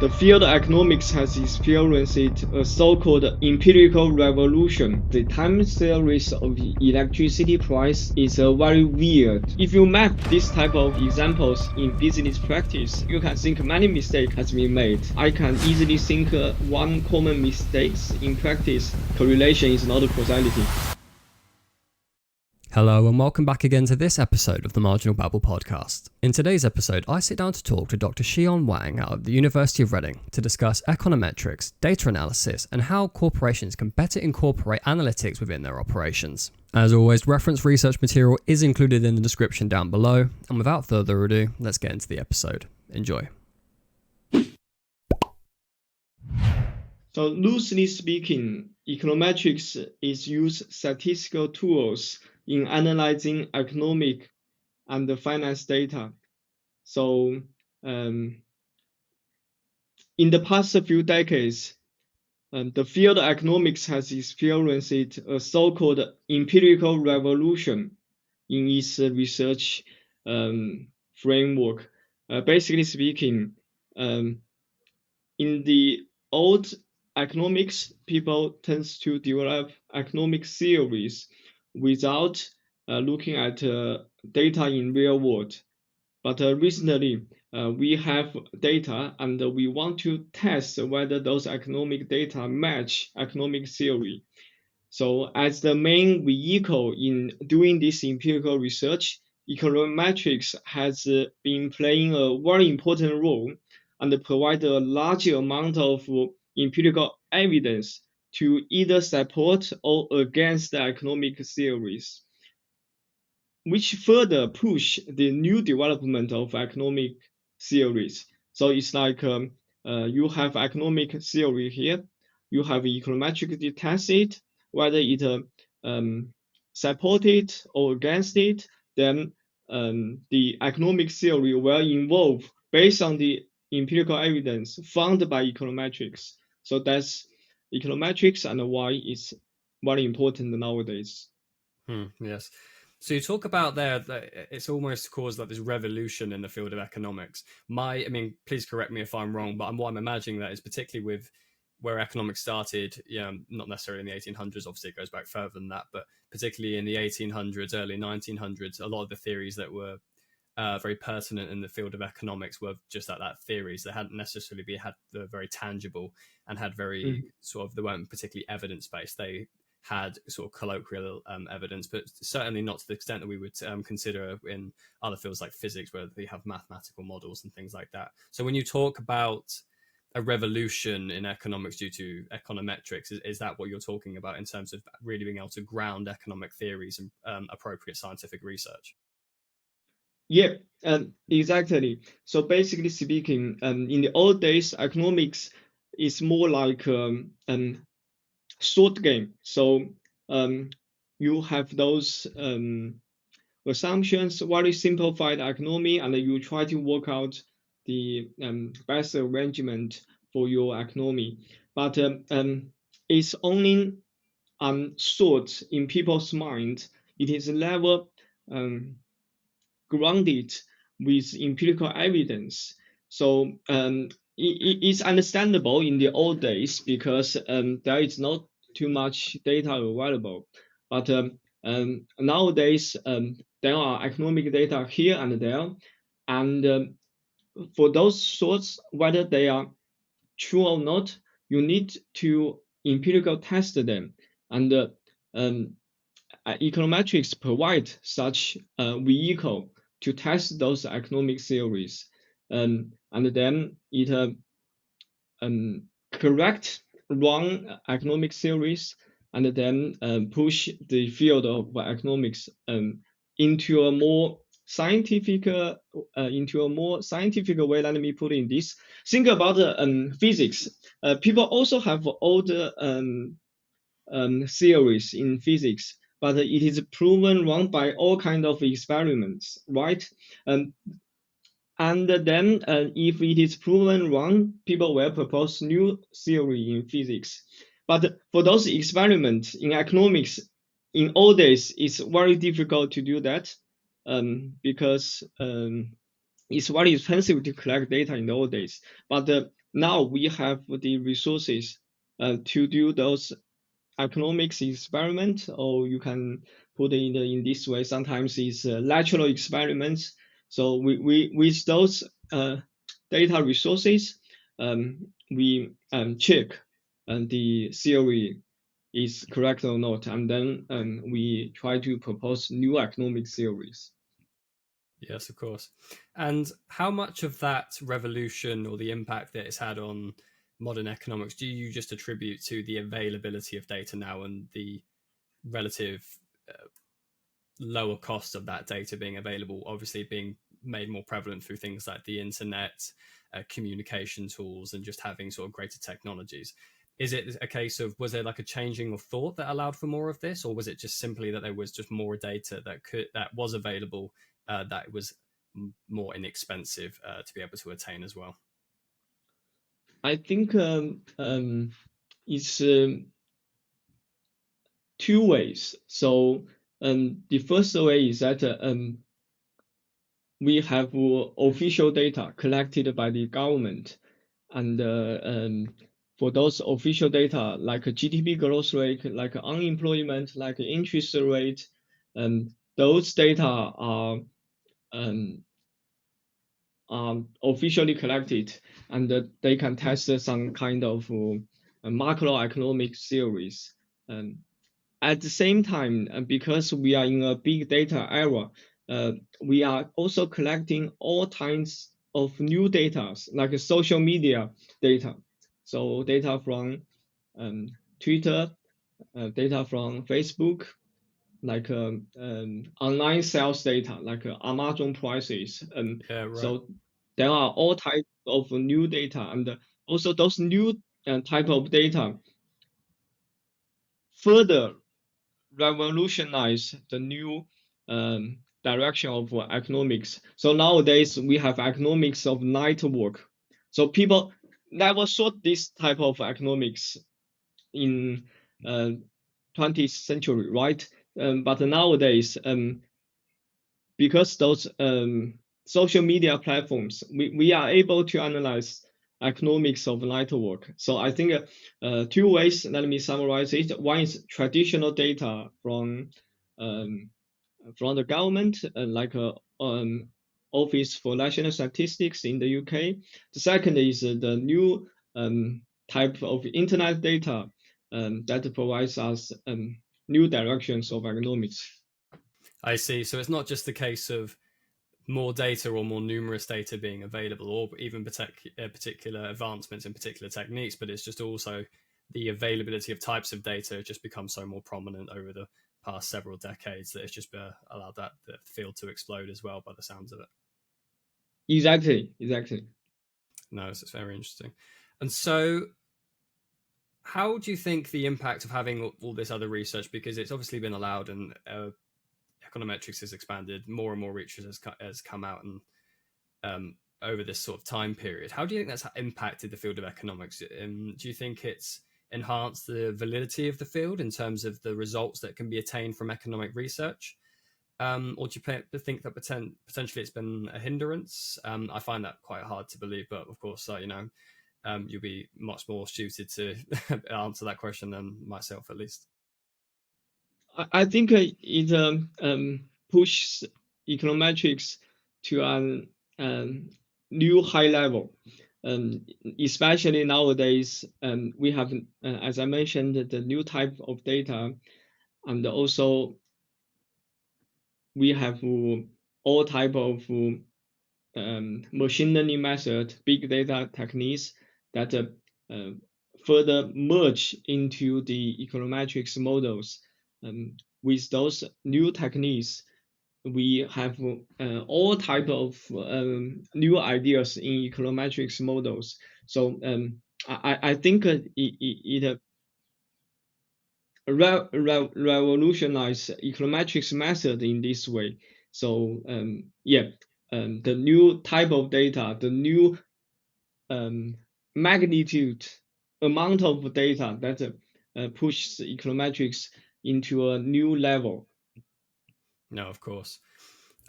The field of economics has experienced a so-called empirical revolution. The time series of electricity price is very weird. If you map this type of examples in business practice, you can think many mistakes has been made. I can easily think one common mistake in practice: correlation is not a causality. Hello and welcome back again to this episode of the Marginal Babble podcast. In today's episode, I sit down to talk to Dr Shixuan Wang out of the University of Reading to discuss econometrics, data analysis, and how corporations can better incorporate analytics within their operations. As always, reference research material is included in the description down below, and without further ado, let's get into the episode. Enjoy. So loosely speaking, econometrics is use statistical tools in analyzing economic and finance data. So in the past few decades, the field of economics has experienced a so-called empirical revolution in its research framework. Basically speaking, in the old economics, people tends to develop economic theories without looking at data in real world. But recently, we have data and we want to test whether those economic data match economic theory. So as the main vehicle in doing this empirical research, econometrics has been playing a very important role and provide a large amount of empirical evidence to either support or against the economic theories, which further push the new development of economic theories. So it's like you have economic theory here, you have econometric to test it, whether it support it or against it, then the economic theory will evolve based on the empirical evidence found by econometrics. So that's econometrics and why it's very important nowadays. Yes. So you talk about there that it's almost caused like this revolution in the field of economics. Please correct me if I'm wrong, but what I'm imagining that is particularly with where economics started, not necessarily in the 1800s, obviously it goes back further than that, but particularly in the 1800s, early 1900s, a lot of the theories that were very pertinent in the field of economics were just that theories. They hadn't necessarily had the very tangible and had very they weren't particularly evidence-based. They had sort of colloquial evidence, but certainly not to the extent that we would consider in other fields like physics, where they have mathematical models and things like that. So when you talk about a revolution in economics due to econometrics, is that what you're talking about in terms of really being able to ground economic theories in appropriate scientific research? Yeah, exactly. So basically speaking, in the old days, economics is more like short game. So you have those assumptions, very simplified economy, and you try to work out the best arrangement for your economy. But it's only thought in people's mind. It is never grounded with empirical evidence. So it's understandable in the old days because there is not too much data available. But nowadays, there are economic data here and there. And for those thoughts, whether they are true or not, you need to empirical test them. And econometrics provide such a vehicle to test those economic theories, and then it correct wrong economic theories, and then push the field of economics into a more scientific way. Let me put in this. Think about physics. People also have older theories in physics, but it is proven wrong by all kind of experiments, right? And then if it is proven wrong, people will propose new theory in physics. But for those experiments in economics, in old days, it's very difficult to do that because it's very expensive to collect data in the old days. But now we have the resources to do those economics experiment, or you can put it in this way. Sometimes it's lateral experiments. So we with those data resources, we check the theory is correct or not, and then we try to propose new economic theories. Yes, of course. And how much of that revolution or the impact that it's had on modern economics do you just attribute to the availability of data now and the relative uh, lower cost of that data being available, obviously being made more prevalent through things like the internet, communication tools, and just having sort of greater technologies? Is it a case of, was there like a changing of thought that allowed for more of this, or was it just simply that there was just more data that was available, that was more inexpensive to be able to attain as well? I think it's two ways. So the first way is that we have official data collected by the government, and for those official data like GDP growth rate, like unemployment, like interest rate, those data um, are officially collected, and they can test some kind of macroeconomic theories. Um, at the same time, because we are in a big data era, we are also collecting all kinds of new data, like social media data. So data from Twitter, data from Facebook, like online sales data, like Amazon prices. Yeah, right. So there are all types of new data, and also those new type of data further revolutionize the new direction of economics. So nowadays we have economics of network. So people never thought this type of economics in 20th century, right? But nowadays, because those social media platforms, we are able to analyze economics of network. So I think two ways, let me summarize it. One is traditional data um, from the government, like Office for National Statistics in the UK. The second is the new type of internet data that provides us new directions of economics. I see. So it's not just the case of more data or more numerous data being available, or even particular advancements in particular techniques, but it's just also the availability of types of data has just become so more prominent over the past several decades that it's just allowed that the field to explode as well, by the sounds of it. Exactly, exactly. No, it's very interesting. And so, how do you think the impact of having all this other research, because it's obviously been allowed and econometrics has expanded, more and more research has come out and over this sort of time period. How do you think that's impacted the field of economics? Do you think it's enhanced the validity of the field in terms of the results that can be attained from economic research? Or do you think that potentially it's been a hindrance? I find that quite hard to believe, but of course, you'll be much more suited to answer that question than myself, at least. I think it pushes econometrics to a new high level. Especially nowadays, we have, as I mentioned, the new type of data, and also we have all type of machine learning method, big data techniques that uh, further merge into the econometrics models. With those new techniques, we have all type of new ideas in econometrics models. So I think it revolutionize econometrics method in this way. So yeah, the new type of data, the new um, magnitude amount of data that pushes econometrics into a new level. No, of course.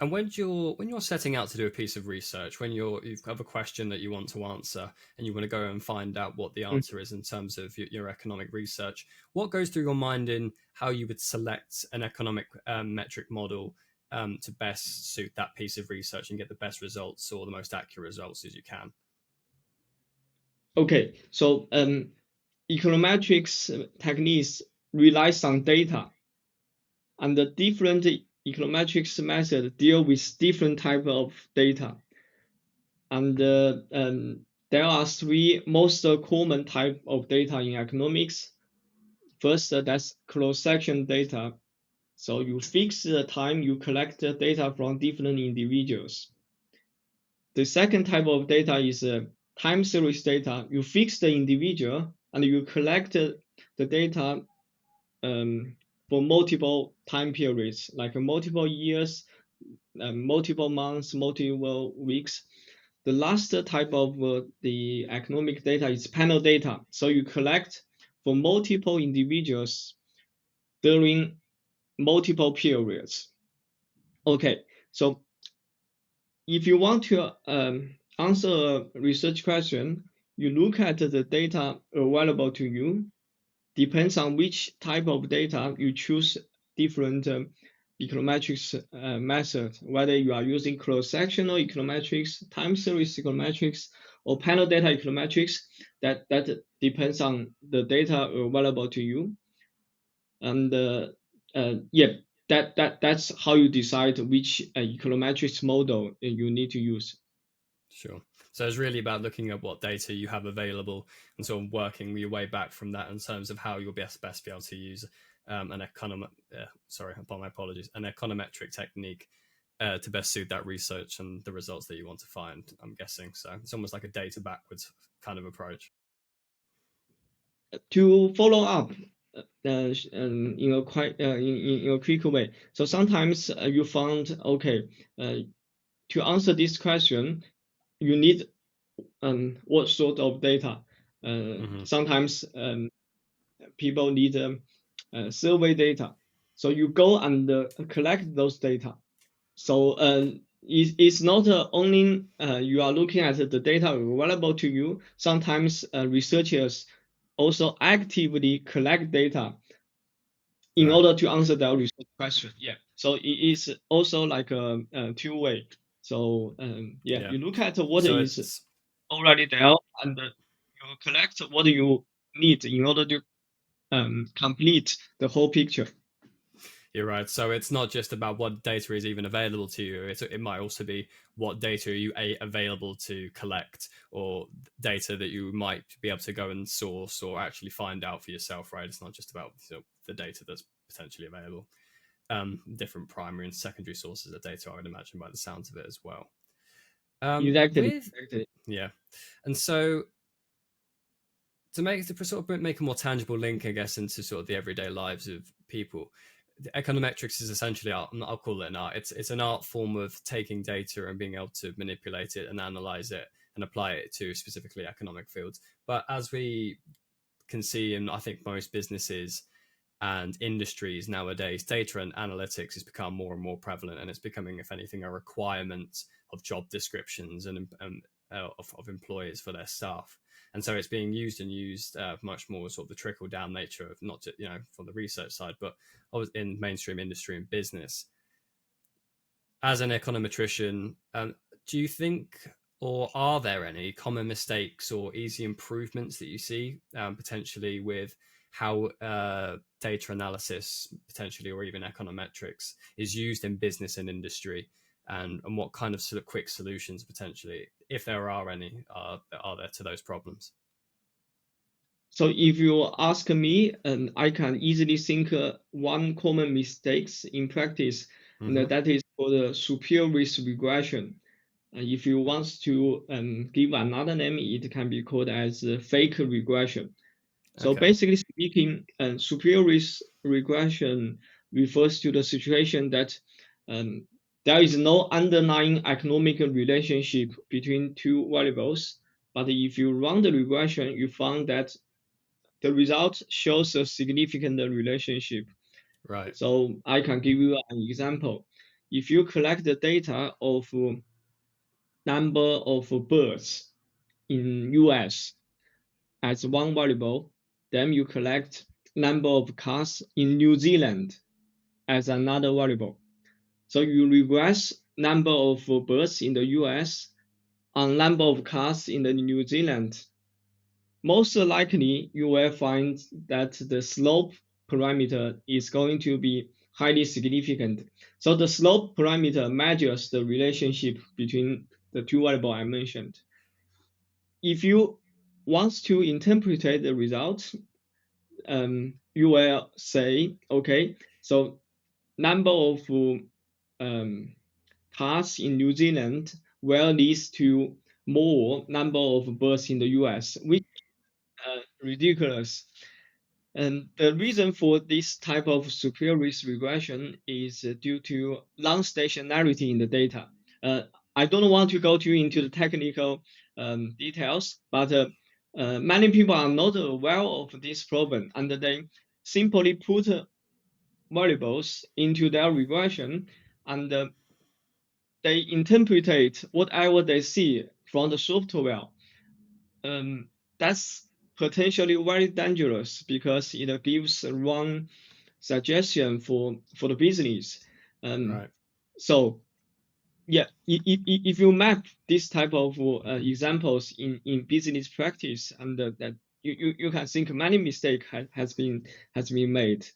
And when you're setting out to do a piece of research, when you've got a question that you want to answer and you want to go and find out what the Mm. answer is in terms of your economic research, what goes through your mind in how you would select an economic metric model to best suit that piece of research and get the best results or the most accurate results as you can? Okay, so econometrics techniques relies on data, and the different econometrics method deal with different type of data. And there are three most common type of data in economics. First, that's cross-section data. So you fix the time you collect the data from different individuals. The second type of data is time series data. You fix the individual and you collect the data for multiple time periods, like multiple years, multiple months, multiple weeks. The last type of the economic data is panel data. So you collect for multiple individuals during multiple periods. Okay, so if you want to answer a research question, you look at the data available to you. Depends on which type of data you choose different econometrics method, whether you are using cross-sectional econometrics, time series econometrics, or panel data econometrics. That depends on the data available to you, and yeah, that's how you decide which econometrics model you need to use. Sure. So it's really about looking at what data you have available and sort of working your way back from that in terms of how you'll best be able to use an my apologies, an econometric technique to best suit that research and the results that you want to find. I'm guessing so. It's almost like a data backwards kind of approach. To follow up in a quite in a quick way. So sometimes you found okay to answer this question, you need what sort of data. Mm-hmm. Sometimes people need survey data. So you go and collect those data. So it's not only you are looking at the data available to you. Sometimes researchers also actively collect data in Right. order to answer their research question. Yeah. So it is also like a two-way. So yeah, Yeah. you look at what So is it's already there and you collect what you need in order to complete the whole picture. You're right. So it's not just about what data is even available to you. It might also be what data are you available to collect or data that you might be able to go and source or actually find out for yourself, right? It's not just about the data that's potentially available. Different primary and secondary sources of data, I would imagine, by the sounds of it as well. Exactly. With Exactly. Yeah, and so to sort of make a more tangible link, I guess, into sort of the everyday lives of people, the econometrics is essentially art. I'll call it an art. It's an art form of taking data and being able to manipulate it and analyze it and apply it to specifically economic fields. But as we can see in, I think, most businesses and industries nowadays, data and analytics has become more and more prevalent, and it's becoming, if anything, a requirement of job descriptions and of employers for their staff. And so it's being used much more sort of the trickle down nature of not just, from the research side, but in mainstream industry and business. As an econometrician, do you think, or are there any common mistakes or easy improvements that you see potentially with how data analysis, potentially, or even econometrics is used in business and industry, and what kind of sort of quick solutions potentially, if there are any, are there to those problems? So if you ask me, I can easily think one common mistakes in practice, and Mm-hmm. that is for the superior risk regression. If you want to give another name, it can be called as fake regression. So Okay. basically speaking, superior risk regression refers to the situation that um, there is no underlying economic relationship between two variables. But if you run the regression, you found that the result shows a significant relationship. Right. So I can give you an example. if you collect the data of number of birds in US as one variable, then you collect number of cars in New Zealand as another variable. So you regress number of birds in the US on number of cars in the New Zealand. Most likely you will find that the slope parameter is going to be highly significant. So the slope parameter measures the relationship between the two variables I mentioned. If you want to interpret the result, you will say, okay, so number of cars in New Zealand will lead to more number of birds in the US, which is ridiculous. And the reason for this type of superior risk regression is due to non-stationarity in the data. I don't want to go too into the technical details, but many people are not aware of this problem, and they simply put variables into their regression, and they interpret whatever they see from the software. That's potentially very dangerous because it gives a wrong suggestion for the business. Right. So yeah, if you map this type of examples in business practice, and that you can think many mistakes has been made.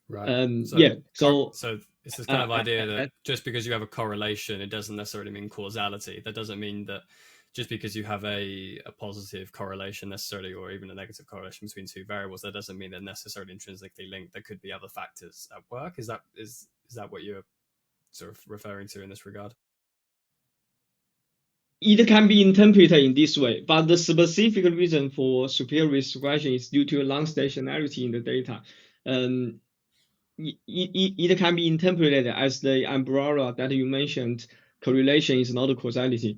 Right. Yeah. So So it's this kind of idea that uh, just because you have a correlation, it doesn't necessarily mean causality. That doesn't mean that just because you have a positive correlation necessarily, or even a negative correlation between two variables, that doesn't mean they're necessarily intrinsically linked. There could be other factors at work. Is that what you're sort of referring to in this regard? it can be interpreted in this way, but the specific reason for superior risk regression is due to non-stationarity in the data. Um, it can be interpreted as the umbrella that you mentioned. Correlation is not causality.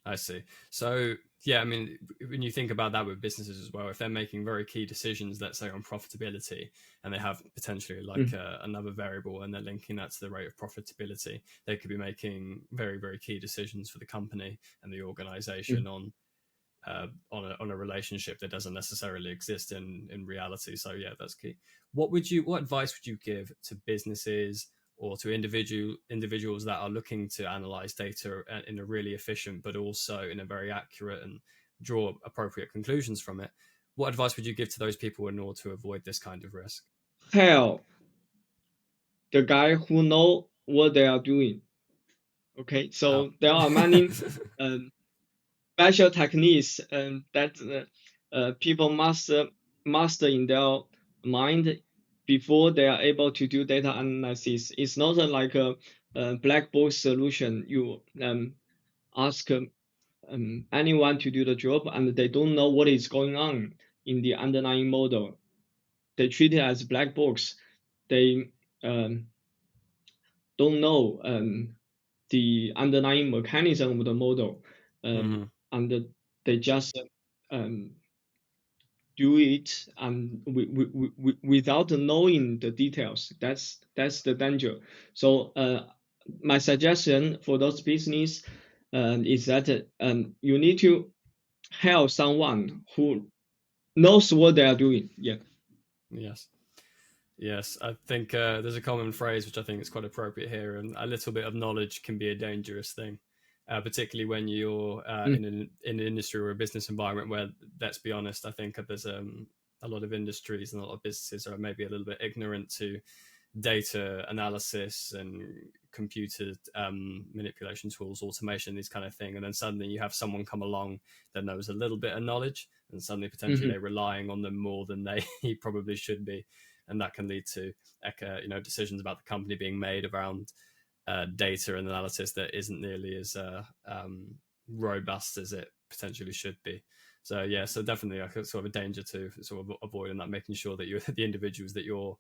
I see. So yeah, I mean, when you think about that with businesses as well, if they're making very key decisions, let's say on profitability, and they have potentially like another variable, and they're linking that to the rate of profitability, they could be making very, very key decisions for the company and the organization on a relationship that doesn't necessarily exist in reality. So yeah, that's key. What advice would you give to businesses or to individuals that are looking to analyze data in a really efficient but also in a very accurate and draw appropriate conclusions from it? What advice would you give to those people in order to avoid this kind of risk? Hell, the guy who know what they are doing. Okay, Oh. so there are many special techniques that people must master in their mind before they are able to do data analysis. It's not like a black box solution. You ask anyone to do the job and they don't know what is going on in the underlying model. They treat it as black box. They um, don't know the underlying mechanism of the model, Mm-hmm. and they just um, do it and without knowing the details. That's the danger. So my suggestion for those business is that you need to hire someone who knows what they are doing. Yeah. Yes. Yes, I think there's a common phrase which I think is quite appropriate here, and a little bit of knowledge can be a dangerous thing, particularly when you're Mm. in an industry or a business environment where, let's be honest, I think there's a lot of industries and a lot of businesses are maybe a little bit ignorant to data analysis and computer manipulation tools, automation, these kind of thing, and then suddenly you have someone come along that knows a little bit of knowledge, and suddenly potentially Mm-hmm. they're relying on them more than they probably should be, and that can lead to decisions about the company being made around data and analysis that isn't nearly as robust as it potentially should be. So yeah, so definitely sort of a danger to sort of avoid, and that making sure that you're the individuals that you're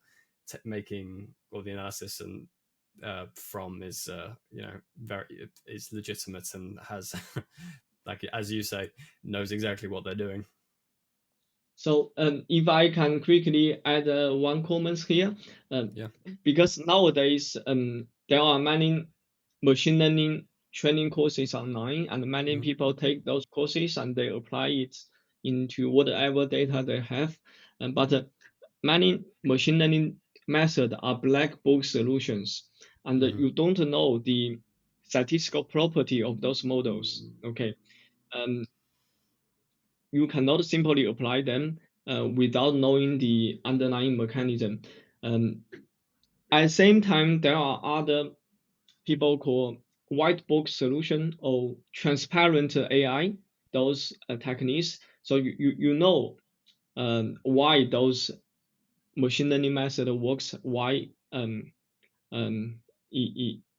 making all the analysis and from is very is legitimate and has like as you say knows exactly what they're doing. So if I can quickly add one comment here, Yeah. because nowadays there are many machine learning training courses online, and many Mhm. people take those courses and they apply it into whatever data they have. But many machine learning methods are black box solutions, and Mhm. you don't know the statistical property of those models. Okay, um, you cannot simply apply them without knowing the underlying mechanism. Um, at the same time, there are other people call white box solution or transparent AI, those techniques. So you know why those machine learning method works, um,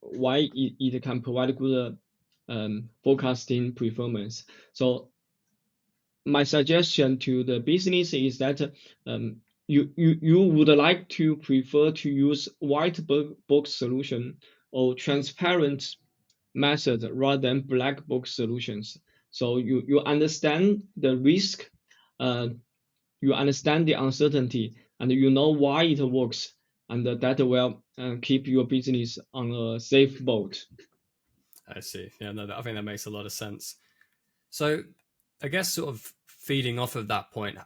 why it can provide good forecasting performance. So my suggestion to the business is that you would like to prefer to use white box solution or transparent method rather than black box solutions. So you understand the risk, uh, you understand the uncertainty, and you know why it works, and that will keep your business on a safe boat. I see. Yeah, no, I think that makes a lot of sense. So, I guess sort of feeding off of that point,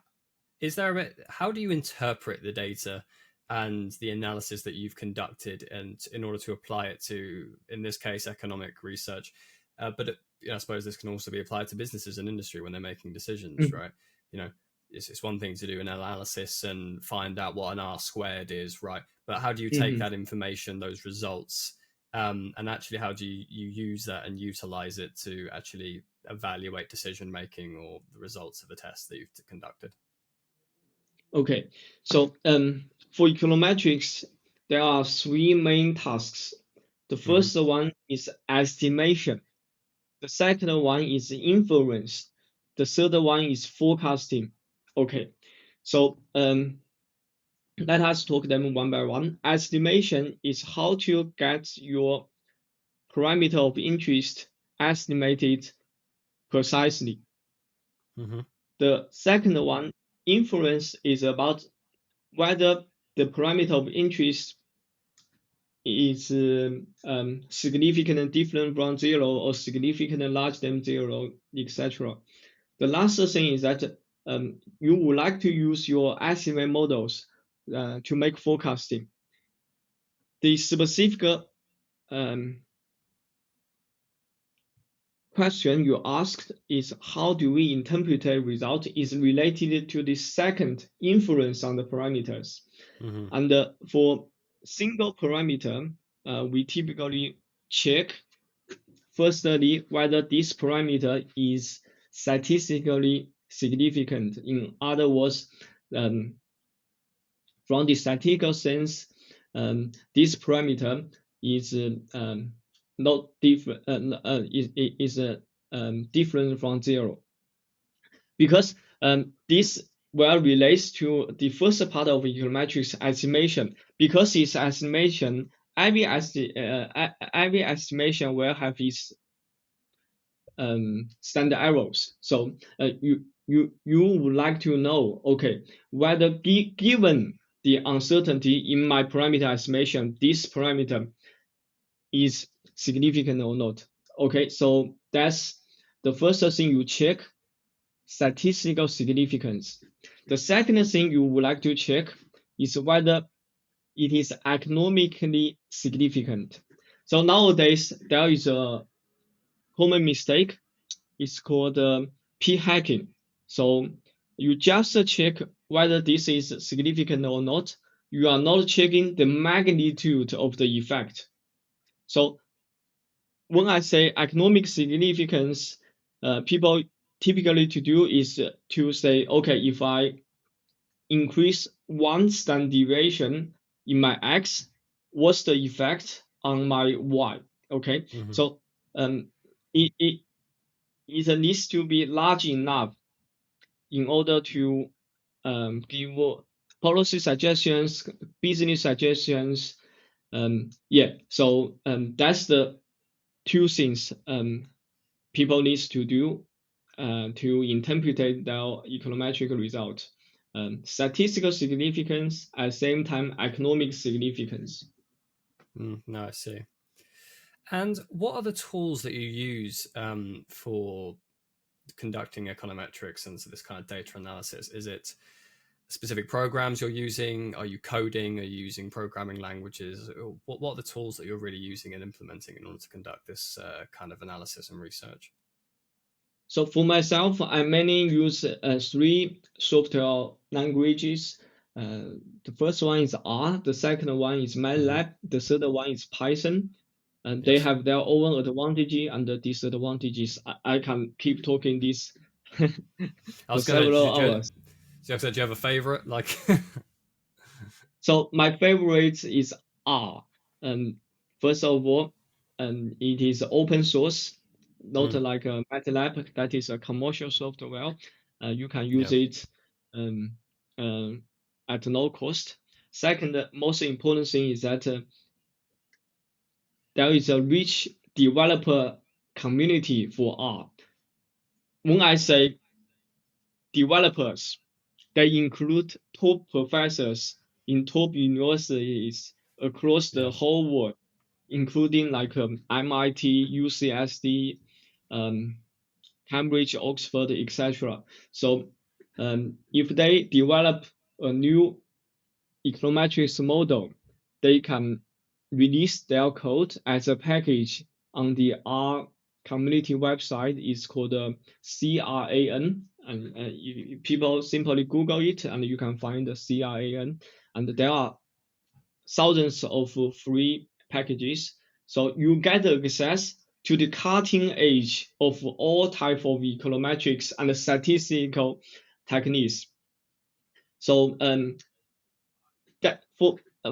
is there how do you interpret the data and the analysis that you've conducted, and in order to apply it to, in this case, economic research? I suppose this can also be applied to businesses and industry when they're making decisions, Mhm. right? You know, it's one thing to do an analysis and find out what an R squared is, right? But how do you take Mhm. that information, those results, and actually how do you use that and utilize it to actually evaluate decision making or the results of a test that you've conducted? Okay, so for econometrics, there are three main tasks. The Hmm. first one is estimation. The second one is inference. The third one is forecasting. Okay, so let us talk them one by one. Estimation is how to get your parameter of interest estimated precisely. Hmm. The second one, inference, is about whether the parameter of interest is significantly different from zero or significantly larger than zero, etc. The last thing is that you would like to use your estimate models to make forecasting. The specific um, question you asked is how do we interpret a result is related to the second inference on the parameters. Hmm. And for single parameter, we typically check firstly whether this parameter is statistically significant. In other words, um, from the statistical sense, this parameter is not different different from zero because this well relates to the first part of econometrics estimation. Because it's estimation, every estimation will have its standard errors. So you would like to know, okay, whether given the uncertainty in my parameter estimation, this parameter is significant or not. Okay, so that's the first thing you check, statistical significance. The second thing you would like to check is whether it is economically significant. So nowadays there is a common mistake. It's called p-hacking. So you just check whether this is significant or not. You are not checking the magnitude of the effect. So when I say economic significance, people typically to do is to say, okay, if I increase one standard deviation in my x, what's the effect on my y? Okay, Hmm. so it, it, it needs to be large enough in order to give policy suggestions, business suggestions. Yeah, so that's the two things people needs to do to interpret their econometric result. Statistical significance at the same time economic significance. No, I see. And what are the tools that you use for conducting econometrics and so this kind of data analysis? Is it specific programs you're using? Are you coding? Are you using programming languages? What are the tools that you're really using and implementing in order to conduct this kind of analysis and research? So for myself, I mainly use three software languages. The first one is R, the second one is MATLAB, the third one is Python. And they Yes. have their own advantages and disadvantages. I can keep talking this I for was gonna. several hours. So do you have a favorite? Like, So my favorite is R. First of all, it is open source, not mm, like a MATLAB that is a commercial software. You can use yeah, it um, um, at no cost. Second, most important thing is that there is a rich developer community for R. When I say developers, they include top professors in top universities across yeah. the whole world, including like MIT, UCSD, um, Cambridge, Oxford, etc. So if they develop a new econometrics model, they can release their code as a package on the R community website. It's called CRAN, and people simply Google it, and you can find the CRAN. And there are thousands of free packages, so you get access to the cutting edge of all type of econometrics and statistical techniques. So that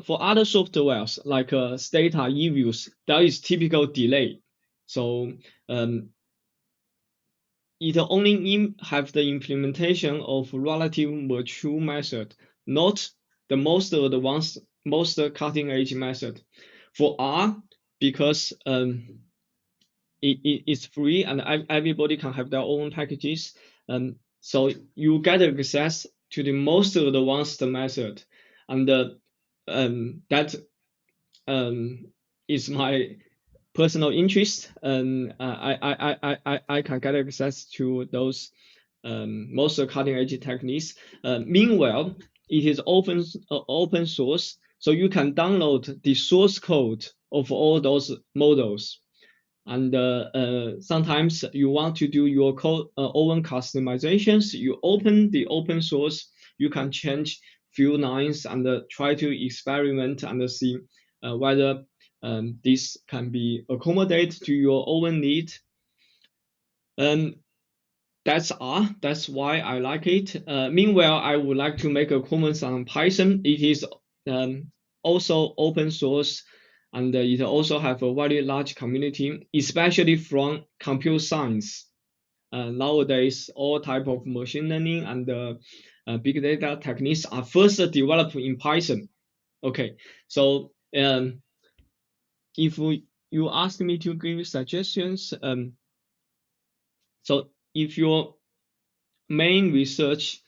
for other softwares like Stata eViews, there is typical delay. So it only have the implementation of relative mature method, not the most advanced, most cutting edge method. For R, because it's free and everybody can have their own packages, so you get access to the most advanced method, and that is my personal interest, and I can get access to those most cutting edge techniques. Meanwhile, it is open source, so you can download the source code of all those models. And sometimes you want to do your code, own customizations. You open the open source, you can change few lines and try to experiment and see whether this can be accommodated to your own need. And that's R. That's why I like it. Meanwhile, I would like to make a comment on Python. It is also open source, and it also have a very large community, especially from computer science. Nowadays, all type of machine learning and big data techniques are first developed in Python. Okay, so if you ask me to give suggestions, so if your main research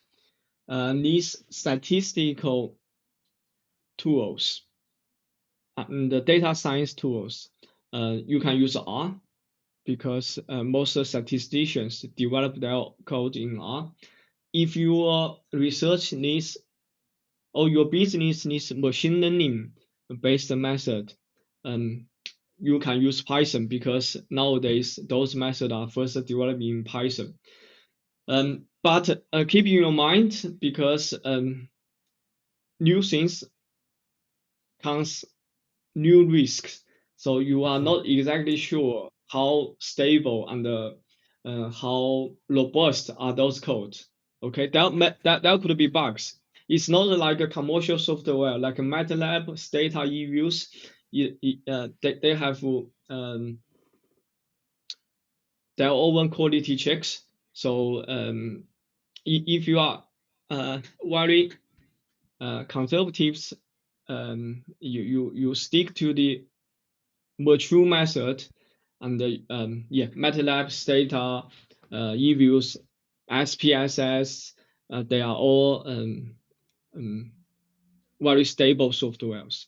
needs statistical tools and the data science tools, you can use R because most statisticians develop their code in R. If your research needs or your business needs machine learning based method, um, you can use Python because nowadays those methods are first developed in Python. But keep in your mind because new things comes new risks. So you are not exactly sure how stable and how robust are those codes. Okay, that could be bugs. It's not like a commercial software like MATLAB, Stata eViews. They have their own quality checks. So if you are very conservatives, you stick to the mature method, and yeah, MATLAB, Stata, eViews, SPSS, they are all very stable softwares.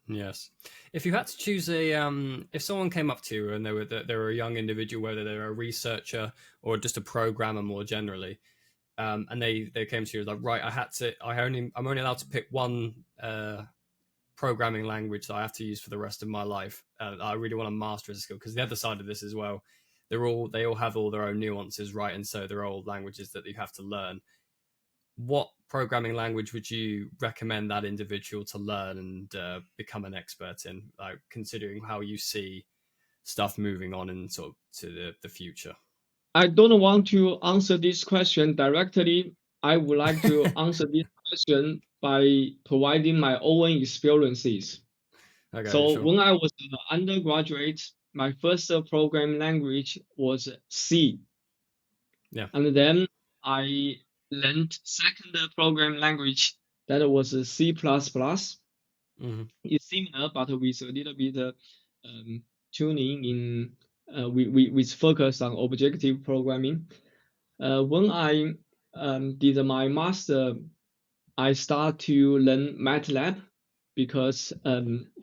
Yes. If you had to choose if someone came up to you and they were a young individual, whether they're a researcher or just a programmer more generally, and they came to you like, right, I'm only allowed to pick one programming language that I have to use for the rest of my life. I really want to master as a skill, because the other side of this as well, they all have all their own nuances, right? And so they're all languages that you have to learn. What programming language would you recommend that individual to learn and become an expert in, like considering how you see stuff moving on in sort of to the future? I don't want to answer this question directly. I would like to answer this question by providing my own experiences. Okay, So sure. when I was an undergraduate, my first programming language was C, Yeah. and then I learned second programming language that was C++. Mm-hmm. It's similar, but with a little bit tuning in with focus on objective programming. When I did my master, I start to learn MATLAB because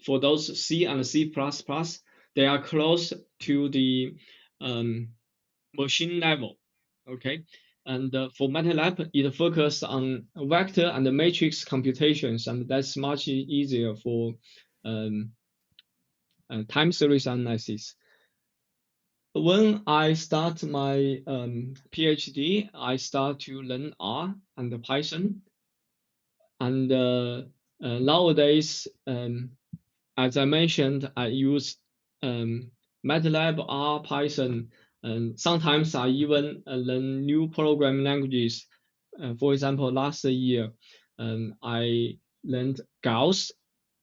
for those C and C++, they are close to the um, machine level. Okay, and for MATLAB, it focuses on vector and matrix computations, and that's much easier for um, time series analysis. When I start my PhD, I start to learn R and Python. And nowadays, as I mentioned, I use MATLAB, R, Python, and sometimes I even learn new programming languages. For example, last year, I learned Gauss.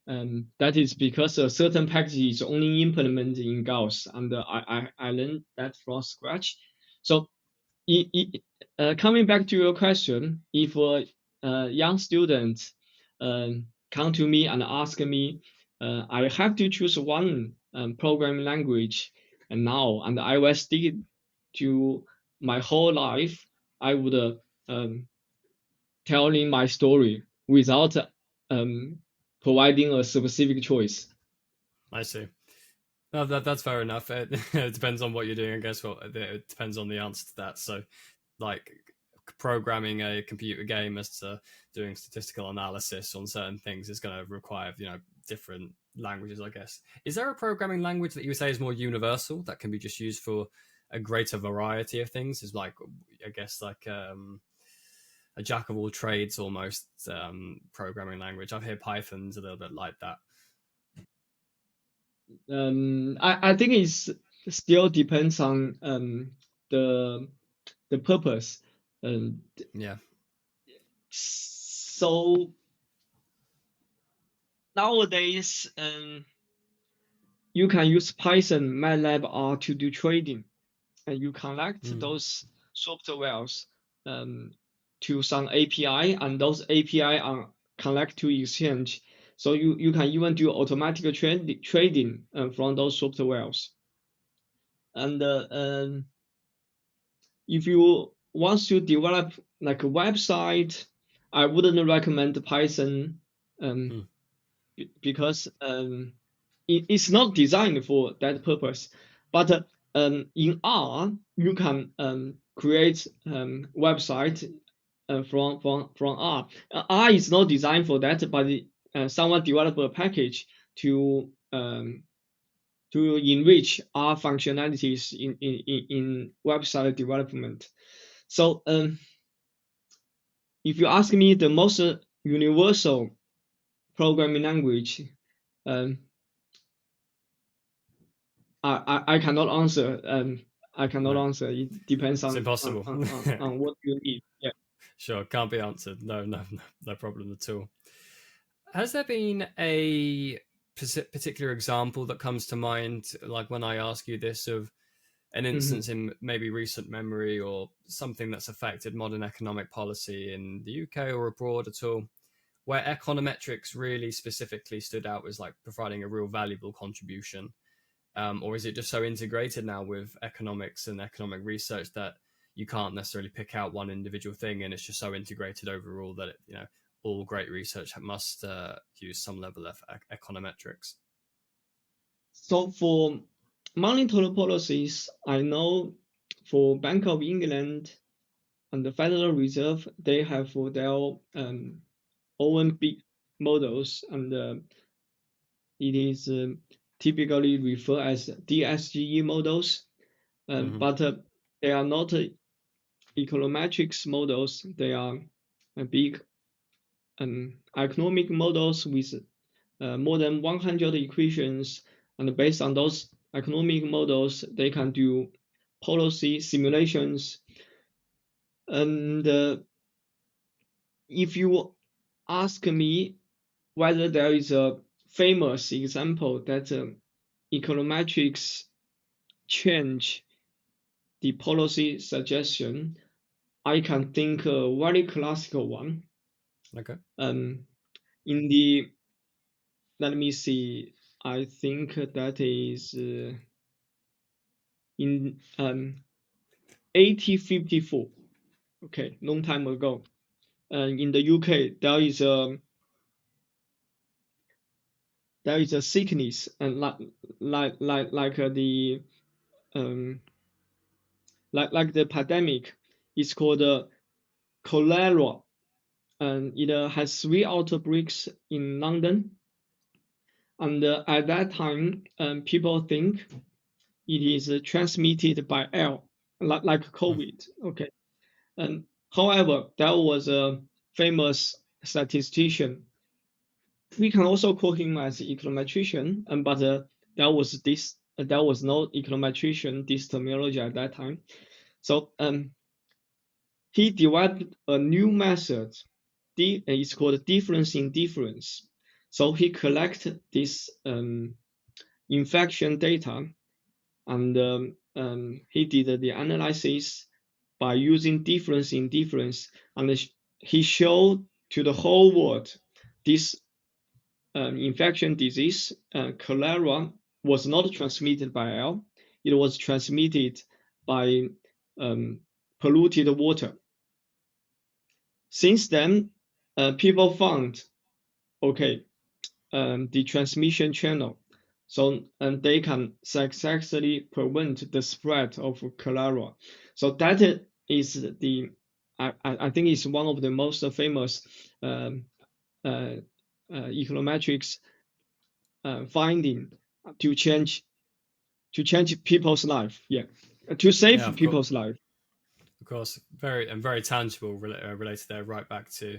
That is because a certain package is only implemented in Gauss, and I learned that from scratch. So coming back to your question, if a young student come to me and ask me, I have to choose one programming language and now, and I will stick to my whole life, I would telling my story without um, providing a specific choice. I see. No, that's fair enough. It depends on what you're doing. I guess it depends on the answer to that. So, like programming a computer game as to doing statistical analysis on certain things is going to require different languages. I guess. Is there a programming language that you would say is more universal that can be just used for a greater variety of things? Is like, I guess, like a jack of all trades almost programming language. I've heard Python's a little bit like that. I think it still depends on the the purpose. Um, Yeah. so nowadays, you can use Python, MATLAB, R to do trading, and you connect Mm. those softwares to some API, and those API are connect to exchange. So you can even do automatic trading from those softwares. And if you want to develop like a website, I wouldn't recommend Python um, Mm. because it's not designed for that purpose. But in R, you can create website from R. R is not designed for that, but someone developed a package to enrich R functionalities in website development. So if you ask me the most universal programming language, um, I cannot answer. I cannot No, answer. It depends it's on impossible. what you need. Yeah. Sure, can't be answered. No, no, no, no problem at all. Has there been a particular example that comes to mind, like when I ask you this, of an Mhm. instance in maybe recent memory or something that's affected modern economic policy in the UK or abroad at all, where econometrics really specifically stood out as like providing a real valuable contribution? Or is it just so integrated now with economics and economic research that you can't necessarily pick out one individual thing, and it's just so integrated overall that all great research must use some level of econometrics. So for monetary policies, I know for Bank of England and the Federal Reserve, they have their own big models, and it is typically referred as DSGE models, but they are not econometrics models. They are big economic models with more than 100 equations, and based on those economic models, they can do policy simulations. And if you ask me whether there is a famous example that econometrics change the policy suggestion, I can think a very classical one. Okay. In the, let me see, I think that is in 1854. Okay, long time ago. In the UK, there is a sickness, and like the um, like the pandemic. It's called cholera, and it has 3 outbreaks in London. And at that time, people think it is transmitted by air, like COVID. Okay. And however, there was a famous statistician. We can also call him as econometrician, but there was no econometrician this terminology at that time. So he developed a new method. It's called difference in difference. So he collected this infection data, and he did the analysis by using difference in difference, and he showed to the whole world this infection disease, cholera, was not transmitted by air. It was transmitted by polluted water. Since then, people found, okay, the transmission channel, so and they can successfully prevent the spread of cholera. So that is the, I think is one of the most famous econometrics finding to change people's life. Yeah, to save Yeah, people's life. of course, very tangible related there, right back to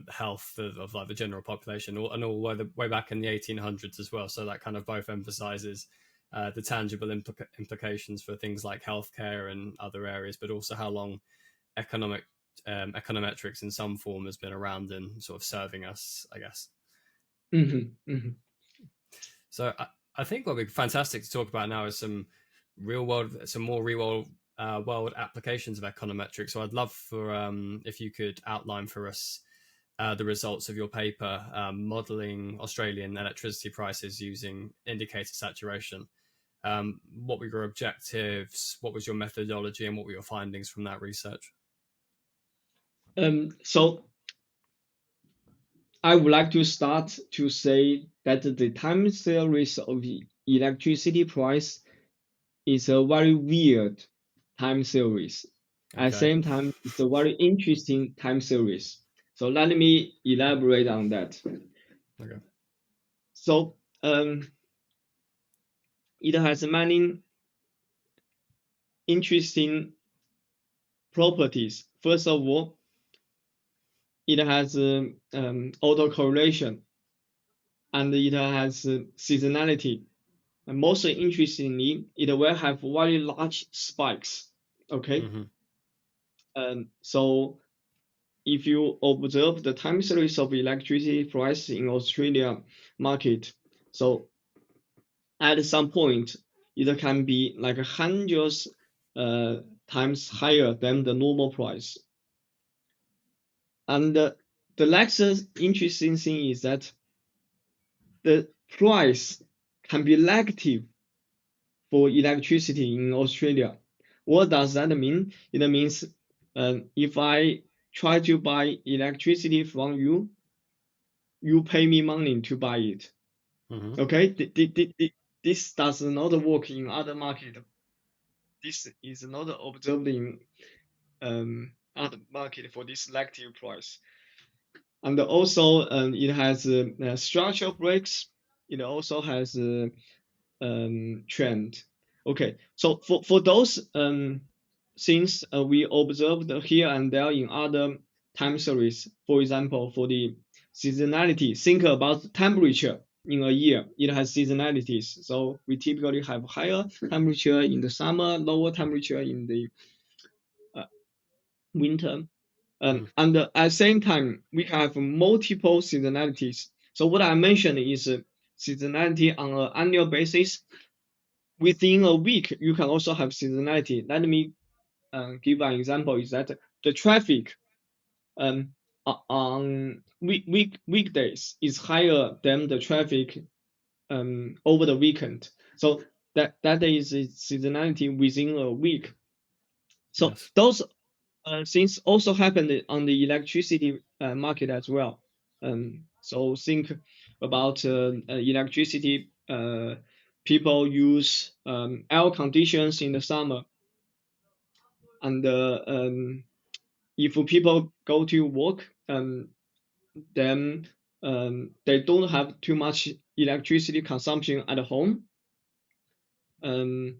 health of like the general population, and all way back in the 1800s as well. So that kind of both emphasizes the tangible implications for things like healthcare and other areas, but also how long econometrics in some form has been around and sort of serving us, I guess. Mm-hmm, mm-hmm. So I think what would be fantastic to talk about now is some more real world world applications of econometrics. So I'd love for if you could outline for us the results of your paper modeling Australian electricity prices using indicator saturation. What were your objectives? What was your methodology, and what were your findings from that research? So I would like to start to say that the time series of electricity price is a very weird time series. At the Okay. same time, it's a very interesting time series. So let me elaborate on that. Okay. So it has many interesting properties. First of all, it has autocorrelation, and it has seasonality. And most interestingly, it will have very large spikes. Okay. So if you observe the time series of electricity price in Australia market, so at some point it can be like hundreds times higher than the normal price. And the next interesting thing is that the price can be negative for electricity in Australia. What does that mean? It means if I try to buy electricity from you, you pay me money to buy it. Mm-hmm. Okay, this does not work in other market. This is not observed in other market for this selective price. And also it has structural breaks. It also has trend. Okay, so for those things we observed here and there in other time series, for example, for the seasonality, think about temperature in a year. It has seasonalities. So we typically have higher temperature in the summer, lower temperature in the uh, winter. And at the same time, we have multiple seasonalities. So what I mentioned is seasonality on an annual basis. Within a week, you can also have seasonality. Let me give an example. Is that the traffic um, on weekdays is higher than the traffic over the weekend. So that is seasonality within a week. So Yes. those things also happened on the electricity market as well. So think about electricity. People use air conditions in the summer, and if people go to work, then they don't have too much electricity consumption at home. Um,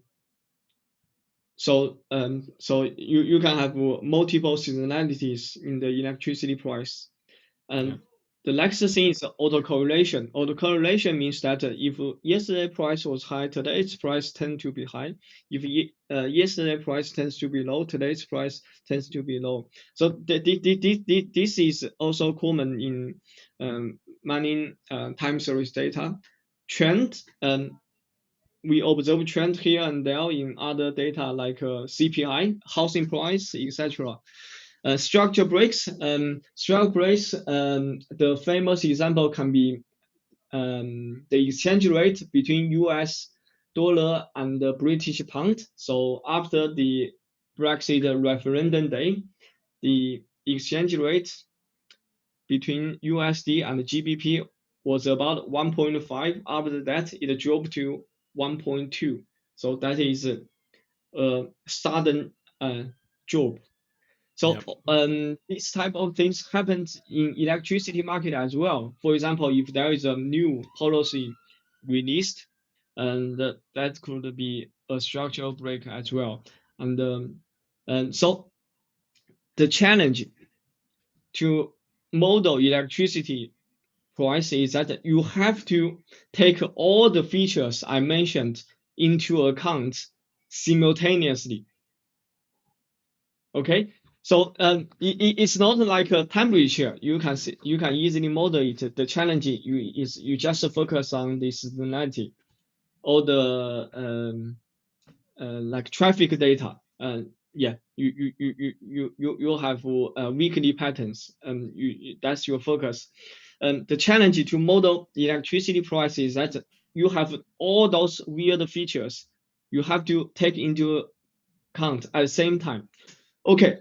so you can have multiple seasonalities in the electricity price. Yeah. And the next thing is autocorrelation. Autocorrelation means that if yesterday price was high, today's price tend to be high. If yesterday price tends to be low, today's price tends to be low. So this is also common in many time series data. Trend, we observe trend here and there in other data like CPI, housing price, etc. Structure breaks. Structure breaks. The famous example can be the exchange rate between U.S. dollar and the British pound. So after the Brexit referendum day, the exchange rate between USD and GBP was about 1.5. After that, it dropped to 1.2. So that is a sudden drop. So Yeah. this type of things happens in electricity market as well. For example, if there is a new policy released, and that could be a structural break as well. And so the challenge to model electricity price is that you have to take all the features I mentioned into account simultaneously. Okay, so it's not like a temperature. You can easily model it. The challenge is you just focus on the seasonality or the like traffic data. Yeah, you'll have weekly patterns. That's your focus. The challenge to model electricity price is that you have all those weird features you have to take into account at the same time. Okay,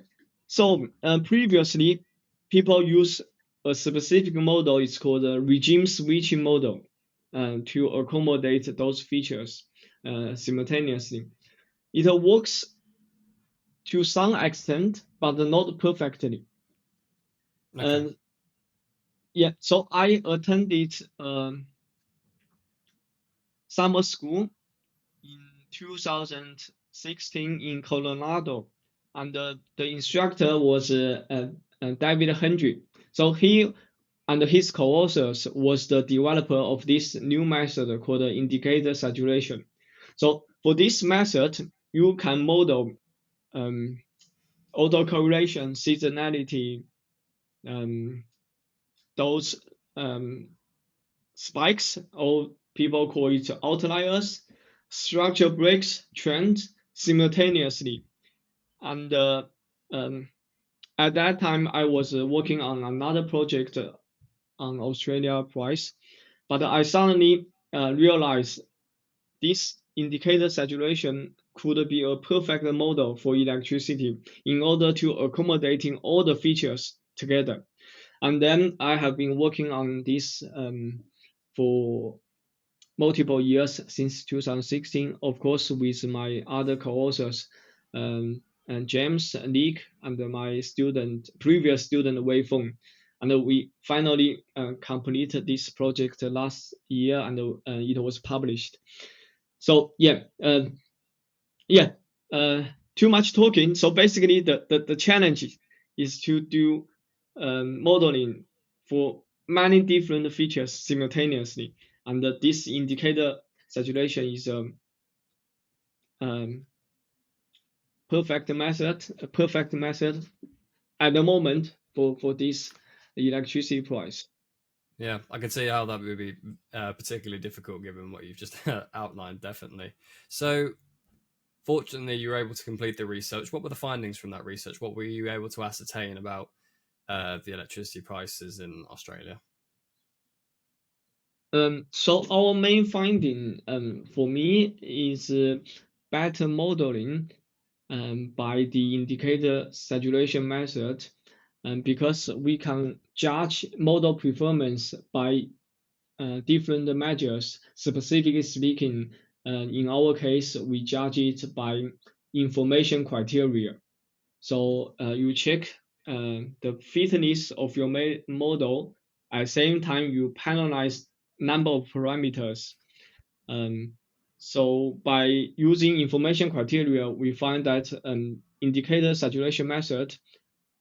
so previously people use a specific model. It's called a regime switching model to accommodate those features simultaneously. It works to some extent, but not perfectly. Okay. And yeah, so I attended summer school in 2016 in Colorado, and the instructor was David Hendry. So he and his co-authors was the developer of this new method called indicator saturation. So for this method, you can model um, autocorrelation, seasonality, um, those spikes, or people call it outliers, structure breaks, trends simultaneously. And um, at that time, I was working on another project on Australia price, but I suddenly realized this indicator saturation could be a perfect model for electricity in order to accommodating all the features together. And then I have been working on this for multiple years since 2016, of course, with my other co-authors, and James, Nick, and my previous student, Wei Feng. And we finally completed this project last year, and it was published. So yeah, too much talking. So basically, the challenge is to do modeling for many different features simultaneously, and this indicator saturation is um, a perfect method at the moment for this electricity price. Yeah, I can see how that would be particularly difficult given what you've just outlined, definitely. So, fortunately, you were able to complete the research. What were the findings from that research? What were you able to ascertain about the electricity prices in Australia? So our main finding for me is better modeling by the indicator saturation method, because we can judge model performance by different measures. Specifically speaking, in our case, we judge it by information criteria. So you check the fitness of your model. At the same time, you penalize number of parameters. Um, so by using information criteria, we find that indicator saturation method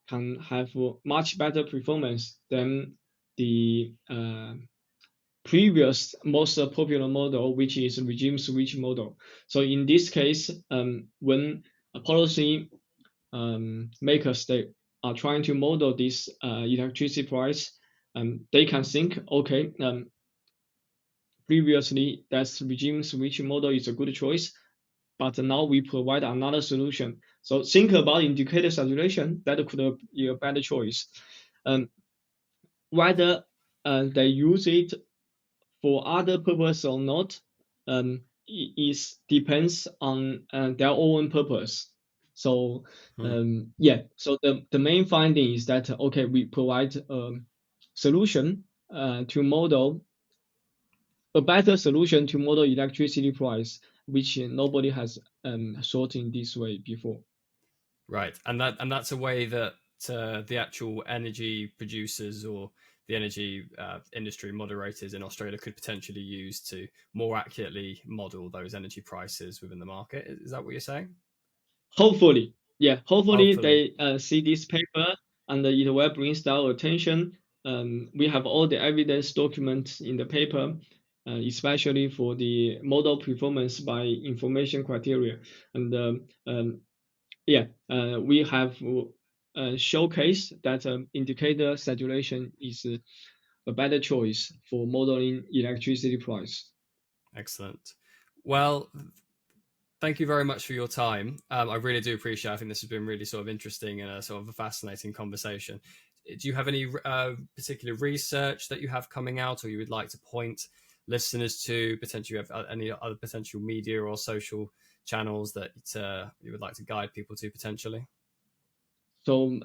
can have much better performance than the previous most popular model, which is regime switch model. So in this case, when a policy makers they are trying to model this electricity price, they can think, okay, previously that regime switch model is a good choice, but now we provide another solution. So think about indicator saturation, that could be a better choice. Um, Whether they use it for other purpose or not, is depends on their own purpose. So Hmm. so the main finding is that okay, we provide a solution to model a better solution to model electricity price, which nobody has thought in this way before. Right, and that's a way that the actual energy producers or the energy industry moderators in Australia could potentially use to more accurately model those energy prices within the market. Is that what you're saying? Hopefully, yeah, hopefully Hopefully. they see this paper and it will bring our attention. We have all the evidence documents in the paper, especially for the model performance by information criteria. And we have showcased that indicator saturation is a better choice for modeling electricity price. Excellent. Well, thank you very much for your time. I really do appreciate it. I think this has been really sort of interesting and a sort of a fascinating conversation. Do you have any particular research that you have coming out or you would like to point listeners to? Potentially, you have any other potential media or social channels that you would like to guide people to potentially? So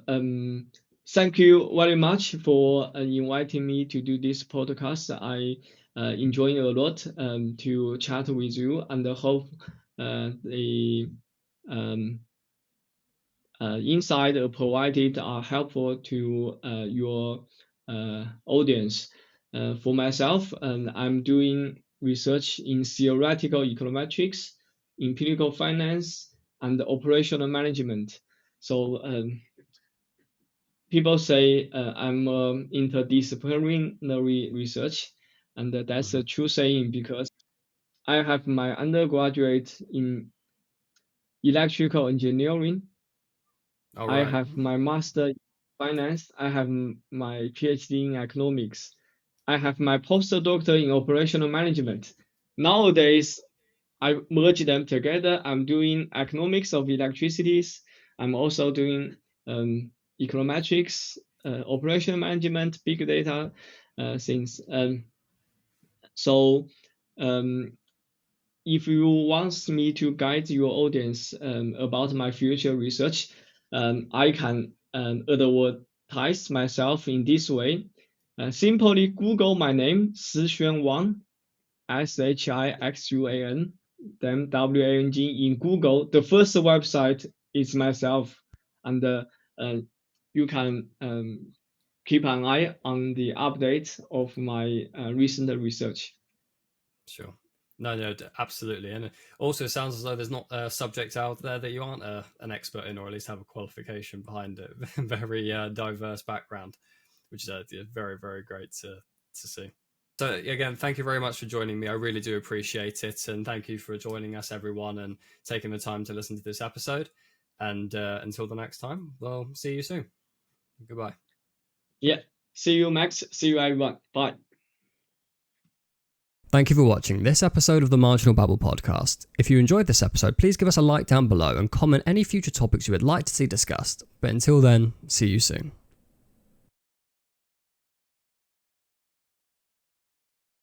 thank you very much for inviting me to do this podcast. I enjoy a lot to chat with you, and hope the um, insight provided are helpful to your audience. For myself, I'm doing research in theoretical econometrics, empirical finance, and operational management. So people say I'm interdisciplinary research, and that's Mm-hmm. a true saying because I have my undergraduate in electrical engineering. All I right. have my master in finance. I have my PhD in economics. I have my postdoctor in operational management. Nowadays, I merge them together. I'm doing economics of electricities. I'm also doing econometrics, operational management, big data things. So um, if you want me to guide your audience about my future research, I can advertise myself in this way. Simply Google my name, Shixuan Wang, Shixuan, then Wang in Google. The first website is myself, and you can keep an eye on the update of my recent research. Sure. No, absolutely. And it also sounds as though there's not a subject out there that you aren't an expert in, or at least have a qualification behind it. Very diverse background, which is very, very great to see. So again, thank you very much for joining me. I really do appreciate it. And thank you for joining us, everyone, and taking the time to listen to this episode. And until the next time, we'll see you soon. Goodbye. Yeah. See you, Max. See you, everyone. Bye. Thank you for watching this episode of the Marginal Babble podcast. If you enjoyed this episode, please give us a like down below and comment any future topics you would like to see discussed. But until then, see you soon.